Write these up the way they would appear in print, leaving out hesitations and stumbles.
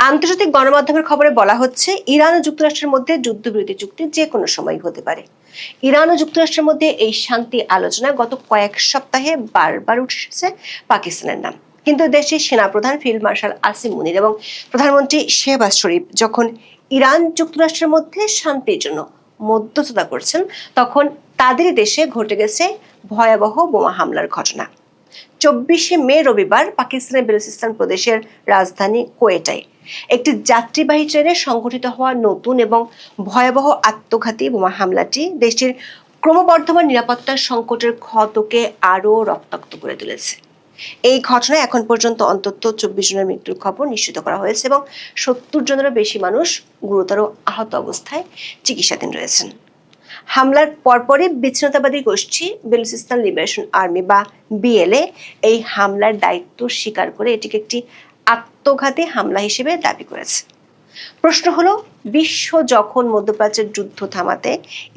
আন্তর্জাতিক গণমাধ্যমের খবরে বলা হচ্ছে, ইরান ও যুক্তরাষ্ট্রের মধ্যে যুদ্ধবিরতি চুক্তি যে কোনো সময় হতে পারে। ইরান ও যুক্তরাষ্ট্রের মধ্যে এই শান্তি আলোচনা গত কয়েক সপ্তাহে বারবার উঠে এসেছে পাকিস্তানের নাম। কিন্তু দেশটির সেনাপ্রধান ফিল্ড মার্শাল আসিম মুনির এবং প্রধানমন্ত্রী শেহবাজ শরীফ যখন ইরান যুক্তরাষ্ট্রের মধ্যে শান্তির জন্য মধ্যস্থতা করছেন, তখন তাদেরই দেশে ঘটে গেছে ভয়াবহ বোমা হামলার ঘটনা। 24শে মে রবিবার পাকিস্তানের বেলুচিস্তান প্রদেশের রাজধানী কোয়েটায় একটি যাত্রীবাহী ট্রেনে সংঘটিত হওয়া নতুন এবং ভয়াবহ আত্মঘাতী বোমা হামলাটি দেশটির ক্রমবর্ধমান নিরাপত্তার সংকটের ক্ষতকে আরও রক্তাক্ত করে তুলেছে। এই ঘটনায় এখন পর্যন্ত অন্তত 24 জনের মৃত্যুর খবর নিশ্চিত করা হয়েছে এবং 70 জনেরও বেশি মানুষ গুরুতর আহত অবস্থায় চিকিৎসাধীন রয়েছেন। হামলার পরপরই বিচ্ছিন্নতাবাদী গোষ্ঠী বেলুচিস্তান লিবারেশন আর্মি বা বিএলএ এই হামলার দায়িত্ব স্বীকার করে এটিকে একটি আত্মঘাতী হামলা হিসেবে দাবি করেছে। প্রশ্ন হলো, বিশ্ব যখন মধ্যপ্রাচ্যের যুদ্ধ থামাতে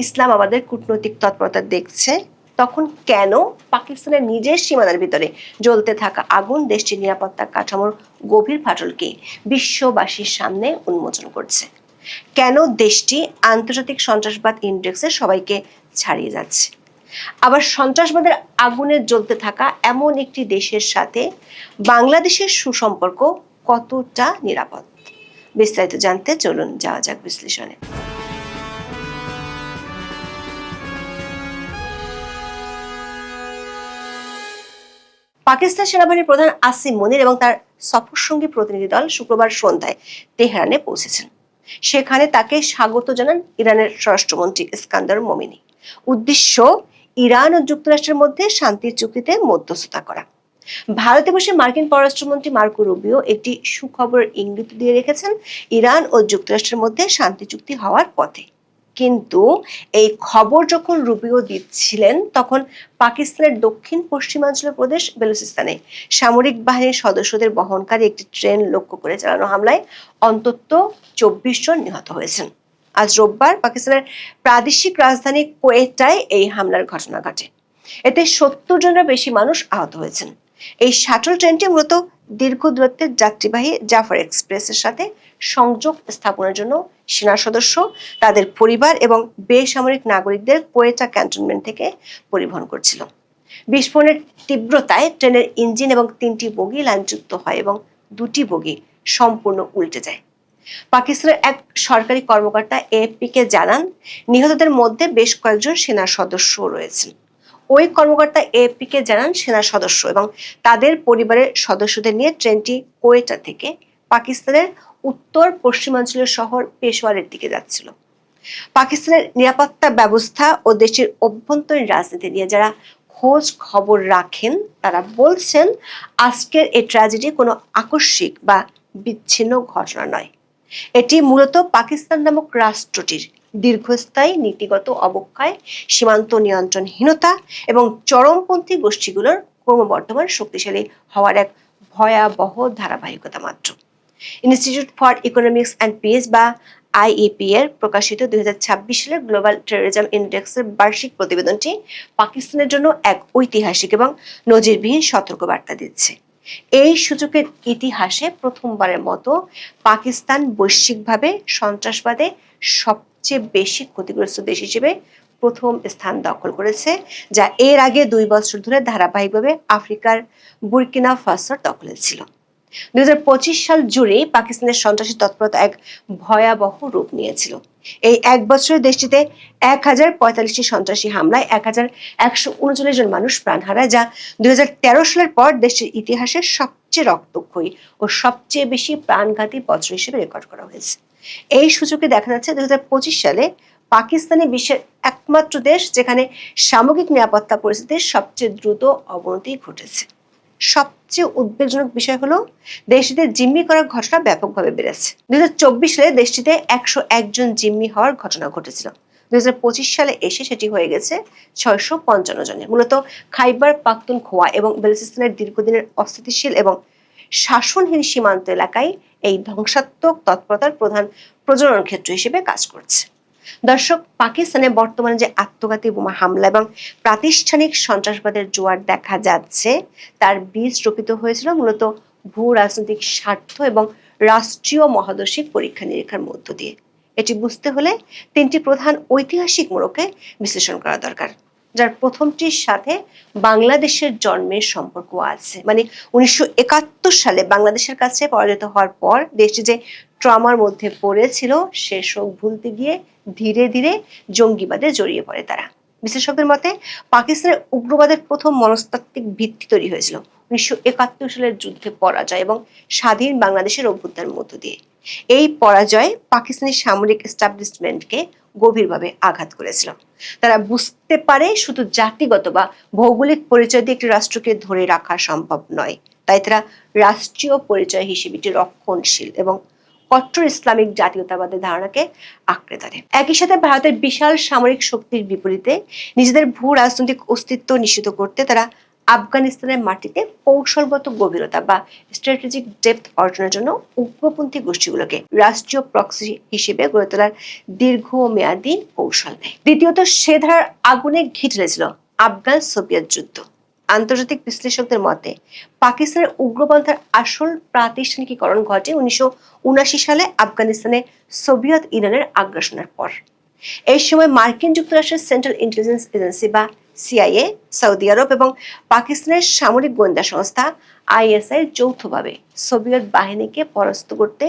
ইসলামাবাদের কূটনৈতিক তৎপরতা দেখছে, তখন কেন পাকিস্তানের নিজের সীমানার ভিতরে জ্বলতে থাকা আগুন দেশটির নিরাপত্তা কাঠামোর গভীর ফাটলকে বিশ্ববাসীর সামনে উন্মোচন করছে? কেন দেশটি আন্তর্জাতিক সন্ত্রাসবাদ ইন্ডেক্সে সবাইকে ছাড়িয়ে যাচ্ছে? আবার সন্ত্রাসবাদের আগুনে জ্বলতে থাকা এমন একটি দেশের সাথে বাংলাদেশের সুসম্পর্ক কতটা নিরাপদ? বিস্তারিত জানতে চলুন যাওয়া যাক বিশ্লেষণে। পাকিস্তান সেনাবাহিনীর প্রধান আসিম মুনির এবং তার সফরসঙ্গী প্রতিনিধি দল শুক্রবার সন্ধ্যায় তেহরানে পৌঁছেছেন। সেখানে তাকে স্বাগত জানান ইরানের স্বরাষ্ট্রমন্ত্রী ইস্কান্দার মোমিনি। উদ্দেশ্য ইরান ও যুক্তরাষ্ট্রের মধ্যে শান্তির চুক্তিতে মধ্যস্থতা করা। ভারতে বসে মার্কিন পররাষ্ট্রমন্ত্রী মার্কো রুবিও একটি সুখবরের ইঙ্গিত দিয়ে রেখেছেন, ইরান ও যুক্তরাষ্ট্রের মধ্যে শান্তি চুক্তি হওয়ার পথে। কিন্তু এই খবর যখন রুবিও দিচ্ছিলেন, তখন পাকিস্তানের দক্ষিণ পশ্চিমাঞ্চলের প্রদেশ বেলুচিস্তানে সামরিক বাহিনীর সদস্যদের বহনকারী একটি ট্রেন লক্ষ্য করে চালানো হামলায় অন্তত 24 জন নিহত হয়েছেন। আজ রোববার পাকিস্তানের প্রাদেশিক রাজধানী কোয়েটায় এই হামলার ঘটনা ঘটে। এতে 70 জনের বেশি মানুষ আহত হয়েছেন। এই শাটল ট্রেনটি মূলত দীর্ঘ দূরত্বের যাত্রীবাহী জাফর এক্সপ্রেসের সাথে সংযোগ স্থাপনের জন্য সেনা সদস্য, তাদের পরিবার এবং বেসামরিক নাগরিকদের কোয়েটা ক্যান্টনমেন্ট থেকে পরিবহন করছিল। বিস্ফোরণের তীব্রতায় ট্রেনের ইঞ্জিন এবং 3টি বগি লাইনচ্যুত হয় এবং 2টি বগি সম্পূর্ণ উল্টে যায়। পাকিস্তানের এক সরকারি কর্মকর্তা এএফপিকে জানান, নিহতদের মধ্যে বেশ কয়েকজন সেনা সদস্য রয়েছেন। ওই কর্মকর্তা এএফপিকে জানান, সেনা সদস্য এবং তাদের পরিবারের সদস্যদের নিয়ে ট্রেনটি কোয়েটা থেকে পাকিস্তানের উত্তর পশ্চিমাঞ্চলের শহর পেশোয়ারের দিকে যাচ্ছিল। পাকিস্তানের নিরাপত্তা ব্যবস্থা ও দেশের অভ্যন্তরীণ রাজনীতি নিয়ে যারা খোঁজ খবর রাখেন, তারা বলছেন আজকের এই ট্র্যাজেডি কোনো আকস্মিক বা বিচ্ছিন্ন ঘটনা নয়। এটি মূলত পাকিস্তান নামক রাষ্ট্রটির দীর্ঘস্থায়ী নীতিগত অবক্ষয়, সীমান্ত নিয়ন্ত্রণহীনতা এবং চরমপন্থী গোষ্ঠীগুলোর ক্রমবর্ধমান শক্তিশালী হওয়ার এক ভয়াবহ ধারাবাহিকতা মাত্র। Institute for economics and piece বা আইইপি এর প্রকাশিত 2026 সালের গ্লোবাল টেররিজম ইন্ডেক্সের বার্ষিক প্রতিবেদনটি পাকিস্তানের জন্য এক ঐতিহাসিক এবং নজিরবিহীন সতর্কবার্তা দিচ্ছে। এই সূচকের ইতিহাসে প্রথমবারের মতো পাকিস্তান বৈশ্বিকভাবে সন্ত্রাসবাদে সবচেয়ে বেশি ক্ষতিগ্রস্ত দেশ হিসেবে প্রথম স্থান দখল করেছে, যা এর আগে 2 বছর ধরে ধারাবাহিকভাবে আফ্রিকার বুর্কিনা ফাসোর দখলে ছিল। 2025 সাল জুড়ে পাকিস্তানের সন্ত্রাসী তৎপরতা এক ভয়াবহ রূপ নিয়েছিল। এই এক বছরে দেশটিতে 1045টি সন্ত্রাসী হামলায় 1139 জন মানুষ প্রাণ হারায়, যা 2013 সালের পর দেশের ইতিহাসের সবচেয়ে রক্তক্ষয়ী ও সবচেয়ে বেশি প্রাণঘাতী বছর হিসেবে রেকর্ড করা হয়েছে। এই সূচকে দেখা যাচ্ছে 2025 সালে পাকিস্তানে বিশ্বের একমাত্র দেশ যেখানে সামগ্রিক নিরাপত্তা পরিস্থিতির সবচেয়ে দ্রুত অবনতি ঘটেছে। সবচেয়ে উদ্বেগজনক বিষয় হলো দেশটিতে জিম্মি করার ঘটনা ব্যাপকভাবে বেড়েছে। 2024 সালে দেশটিতে 101 জন জিম্মি হওয়ার ঘটনা ঘটেছিল। 2025 সালে এসে সেটি হয়ে গেছে 655 জনের। মূলত খাইবার পাখতুনখোয়া এবং বেলুচিস্তানের দীর্ঘদিনের অস্থিতিশীল এবং শাসনহীন সীমান্ত এলাকায় এই ধ্বংসাত্মক তৎপরতার প্রধান প্রজনন ক্ষেত্র হিসেবে কাজ করছে। দর্শক, পাকিস্তানে বর্তমানে যে আত্মঘাতী বোমা হামলা এবং প্রাতিষ্ঠানিক সন্ত্রাসবাদের জোয়ার দেখা যাচ্ছে, তার বীজ রোপিত হয়েছিল মূলত ভূ রাজনৈতিক স্বার্থ এবং রাষ্ট্রীয় মহাদর্শিক পরীক্ষা নিরীক্ষার মধ্য দিয়ে। এটি বুঝতে হলে তিনটি প্রধান ঐতিহাসিক মোড়কে বিশ্লেষণ করা দরকার, যার প্রথমটির সাথে বাংলাদেশের জন্মের সম্পর্ক আছে। মানে 1971 সালে বাংলাদেশের কাছে পরাজিত হওয়ার পর দেশটি যে ট্রমার মধ্যে পড়েছিল সে শোক ভুলতে গিয়ে ধীরে ধীরে জঙ্গিবাদে জড়িয়ে পড়ে তারা। বিশ্লেষকদের মতে পাকিস্তানের উগ্রবাদের প্রথম মনস্তাত্ত্বিক ভিত্তি তৈরি হয়েছিল 1971 সালের যুদ্ধে পরাজয় এবং স্বাধীন বাংলাদেশের অভ্যুত্থানের মধ্য দিয়ে। এই পরাজয় পাকিস্তানি সামরিক এস্টাবলিশমেন্টকে গভীরভাবে আঘাত করেছিল। তারা বুঝতে পারে শুধু জাতিগত বা ভৌগোলিক পরিচয় দিয়ে একটি রাষ্ট্রকে ধরে রাখা সম্ভব নয়, তাই তারা রাষ্ট্রীয় পরিচয় হিসেবে একটি রক্ষণশীল এবং কট্টর ইসলামিক জাতীয়তাবাদের ধারণাকে আঁকড়ে ধরে। একই সাথে ভারতের বিশাল সামরিক শক্তির বিপরীতে নিজেদের ভূ রাজনৈতিক অস্তিত্ব নিশ্চিত করতে তারা আফগানিস্তানের মাটিতে কৌশলগত গভীরতা বা স্ট্র্যাটেজিক ডেপথ অর্জনের জন্য উগ্রপন্থী গোষ্ঠীগুলোকে রাষ্ট্রীয় প্রক্সি হিসেবে গড়ে তোলার দীর্ঘমেয়াদী কৌশল নেয়। দ্বিতীয়ত, সে ধারার আগুনে ঘি ঢেলেছিল আফগান সোভিয়েত যুদ্ধ। আন্তর্জাতিক বিশ্লেষকদের মতে পাকিস্তানের উগ্রপন্থার আসল প্রাতিষ্ঠানিকীকরণ ঘটে 1979 সালে আফগানিস্তানে সোভিয়েত ইউনিয়নের আগ্রাসনের পর। এই সময় মার্কিন যুক্তরাষ্ট্রের সেন্ট্রাল ইন্টেলিজেন্স এজেন্সি বা সিআইএ, সৌদি আরব এবং পাকিস্তানের সামরিক গোয়েন্দা সংস্থা আইএসআই যৌথভাবে সোভিয়েত বাহিনীকে পরাস্ত করতে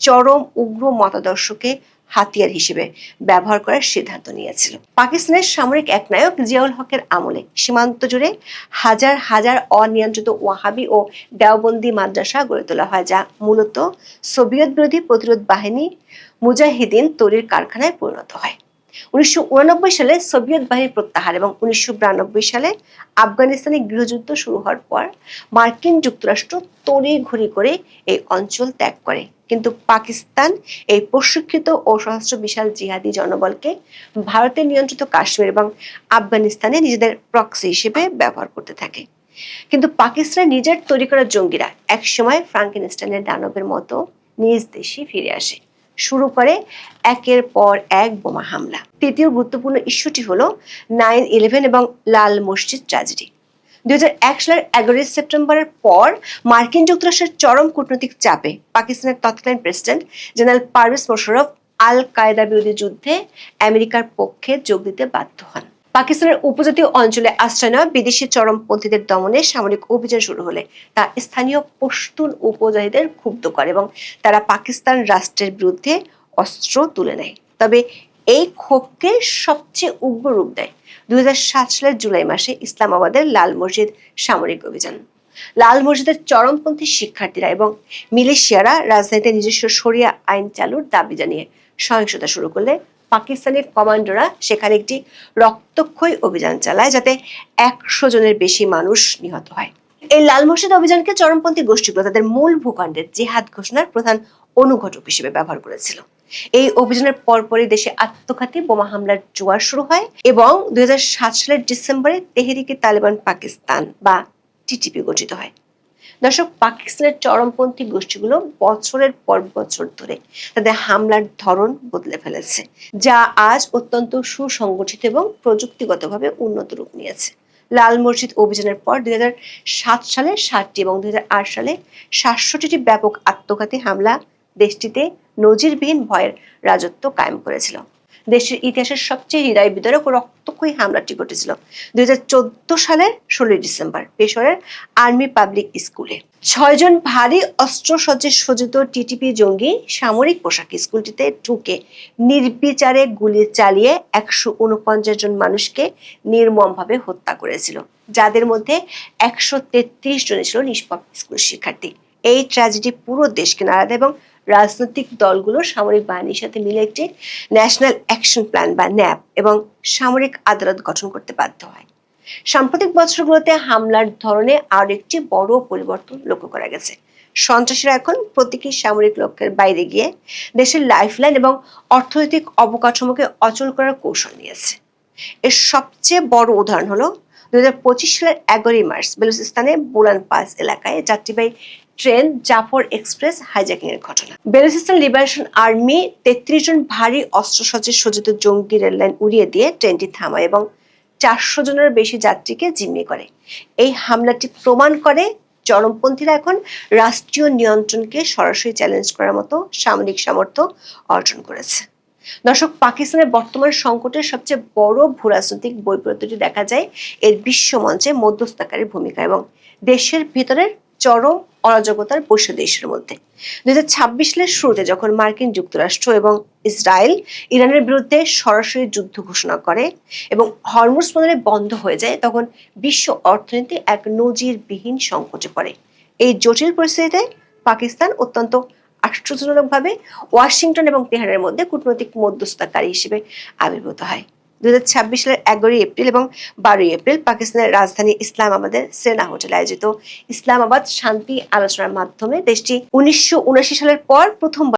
চরম উগ্র মতাদর্শকে হাতিয়ার হিসেবে ব্যবহার করার সিদ্ধান্ত নিয়েছিল। পাকিস্তানের সামরিক একনায়ক জিয়াউল হকের আমলে সীমান্ত জুড়ে হাজার হাজার অনিয়ন্ত্রিত ওয়াহাবি ও দেওবন্দি মাদ্রাসা গড়ে তোলা হয়, যা মূলত সোভিয়েত বিরোধী প্রতিরোধ বাহিনী মুজাহিদিন তৈরির কারখানায় পরিণত হয়। 1989 সালে সোভিয়েত বাহিনীর প্রত্যাহার এবং 1992 সালে আফগানিস্তানে গৃহযুদ্ধ শুরু হওয়ার পর মার্কিন যুক্তরাষ্ট্র তড়িঘড়ি করে এই অঞ্চল ত্যাগ করে, কিন্তু পাকিস্তান এই প্রশিক্ষিত ও সশস্ত্র বিশাল জিহাদি জনবলকে ভারতের নিয়ন্ত্রিত কাশ্মীর এবং আফগানিস্তানে নিজেদের প্রক্সি হিসেবে ব্যবহার করতে থাকে। কিন্তু পাকিস্তানের নিজের তৈরি করা জঙ্গিরা একসময় ফ্রাঙ্কেনস্টাইনের দানবের মতো নিজ দেশে ফিরে আসে, শুরু করে একের পর এক বোমা হামলা। তৃতীয় গুরুত্বপূর্ণ ইস্যুটি হলো 9/11 এবং লাল মসজিদ ট্র্যাজেডি। 2001 সালের 11 সেপ্টেম্বরের পর মার্কিন যুক্তরাষ্ট্রের চরম কূটনৈতিক চাপে পাকিস্তানের তৎকালীন প্রেসিডেন্ট জেনারেল পারভেজ মোশাররফ আল কায়দা বিরোধী যুদ্ধে আমেরিকার পক্ষে যোগ দিতে বাধ্য হন। পাকিস্তানের উপজাতীয় অঞ্চলে আশ্রয় নেওয়া বিদেশি চরমপন্থীদের দমনে সামরিক অভিযান শুরু হলে তা স্থানীয় পশতুন উপজাতিদের ক্ষুব্ধ করে এবং তারা পাকিস্তান রাষ্ট্রের বিরুদ্ধে অস্ত্র তুলে নেয়। তবে এই ক্ষোভকে সবচেয়ে উগ্র রূপ দেয় 2007 সালের জুলাই মাসে ইসলামাবাদের লাল মসজিদ সামরিক অভিযান। লাল মসজিদের চরমপন্থী শিক্ষার্থীরা এবং মিলিশিয়ারা রাজধানীতে নিজস্ব শরিয়া আইন চালুর দাবি জানিয়ে সহিংসতা শুরু করলে পাকিস্তানের কমান্ডোরা সেখানে একটি রক্তক্ষয়ী অভিযান চালায়, যাতে 100 জনের বেশি মানুষ নিহত হয়। এই লাল মসজিদ অভিযানকে চরমপন্থী গোষ্ঠীগুলো তাদের মূল ভূখণ্ডের জিহাদ ঘোষণার প্রধান অনুঘটক হিসেবে ব্যবহার করেছিল। এই অভিযানের পরপরই দেশে আত্মঘাতী বোমা হামলার জোয়ার শুরু হয় এবং 2007 সালের ডিসেম্বরে তেহরিকে তালেবান পাকিস্তান বা টিটিপি গঠিত হয়। দর্শক, পাকিস্তানের চরমপন্থী গোষ্ঠীগুলো বছরের পর বছর ধরে তাদের হামলার ধরন বদলে ফেলেছে, যা আজ অত্যন্ত সুসংগঠিত এবং প্রযুক্তিগতভাবে উন্নত রূপ নিয়েছে। লাল মসজিদ অভিযানের পর 2007 সালে 60টি এবং 2008 সালে 67টি ব্যাপক আত্মঘাতী হামলা দেশটিতে নজিরবিহীন ভয়ের রাজত্ব কায়েম করেছিল। দেশের ইতিহাসের সবচেয়ে হৃদয় বিদারক ও রক্তক্ষয়ী হামলাটি ঘটেছিল 2014 সালের 16 ডিসেম্বর পেশোয়ারের আর্মি পাবলিক স্কুলে। 6 জন ভারী অস্ত্রসজ্জে সজ্জিত টিটিপি জঙ্গি সামরিক পোশাকে স্কুলটিতে ঢুকে নির্বিচারে গুলি চালিয়ে 149 জন মানুষকে নির্মমভাবে হত্যা করেছিল, যাদের মধ্যে 133 জন ছিল নিষ্পাপ স্কুল শিক্ষার্থী। এই ট্র্যাজেডি পুরো দেশকে নাড়া দেয় এবং রাজনৈতিক দলগুলো সামরিক বাহিনীর সাথে মিলে একটি ন্যাশনাল অ্যাকশন প্ল্যান বা ন্যাপ এবং সামরিক আদালত গঠন করতে বাধ্য হয়। সাম্প্রতিক বছরগুলোতে হামলার ধরনে আরো একটি বড় পরিবর্তন লক্ষ্য করা গেছে। সন্ত্রাসীরা এখন প্রতীকী সামরিক লক্ষ্যের বাইরে গিয়ে দেশের লাইফলাইন এবং অর্থনৈতিক অবকাঠামোকে অচল করার কৌশল নিয়েছে। এর সবচেয়ে বড় উদাহরণ হলো 2025 সালের 11 মার্চ বেলুচিস্তানে বোলান পাস এলাকায় যাত্রীবাহী ট্রেন জাফর এক্সপ্রেস হাইজ্যাকিং এর ঘটনা। বেলুচিস্তান লিবারেশন আর্মি 33 জন ভারী অস্ত্রসজ্জে সজ্জিত জঙ্গি রেললাইন উড়িয়ে দিয়ে ট্রেনটি থামায় এবং 400 জনের বেশি যাত্রীকে জিম্মি করে। এই হামলাটি প্রমাণ করে চরমপন্থীরা এখন রাষ্ট্রীয় নিয়ন্ত্রণকে সরাসরি চ্যালেঞ্জ করার মতো সামরিক সামর্থ্য অর্জন করেছে। দর্শক, পাকিস্তানের বর্তমান সংকটের সবচেয়ে বড় ভূরাজনৈতিক বৈপরীত্যটি দেখা যায় এর বিশ্বমঞ্চে মধ্যস্থতাকারীর ভূমিকা এবং দেশের ভিতরের চরম অরাজকতার বৈশ্বিক মধ্যে। 2026 সালের শুরুতে যখন মার্কিন যুক্তরাষ্ট্র এবং ইসরায়েল ইরানের বিরুদ্ধে সরাসরি যুদ্ধ ঘোষণা করে এবং হরমুজ বন্দর বন্ধ হয়ে যায়, তখন বিশ্ব অর্থনীতি এক নজিরবিহীন সংকটে পড়ে। এই জটিল পরিস্থিতিতে পাকিস্তান অত্যন্ত আশ্চর্যজনকভাবে ওয়াশিংটন এবং তেহরানের মধ্যে কূটনৈতিক মধ্যস্থতাকারী হিসেবে আবির্ভূত হয়। 2026 সালের 11 এপ্রিল এবং 12 এপ্রিল পাকিস্তানের রাজধানী ইসলামাবাদের সেনা হোটেলে আয়োজিত ইসলামাবাদ শান্তি আলোচনার মাধ্যমে দেশটি 1979 সালের পর প্রথমবার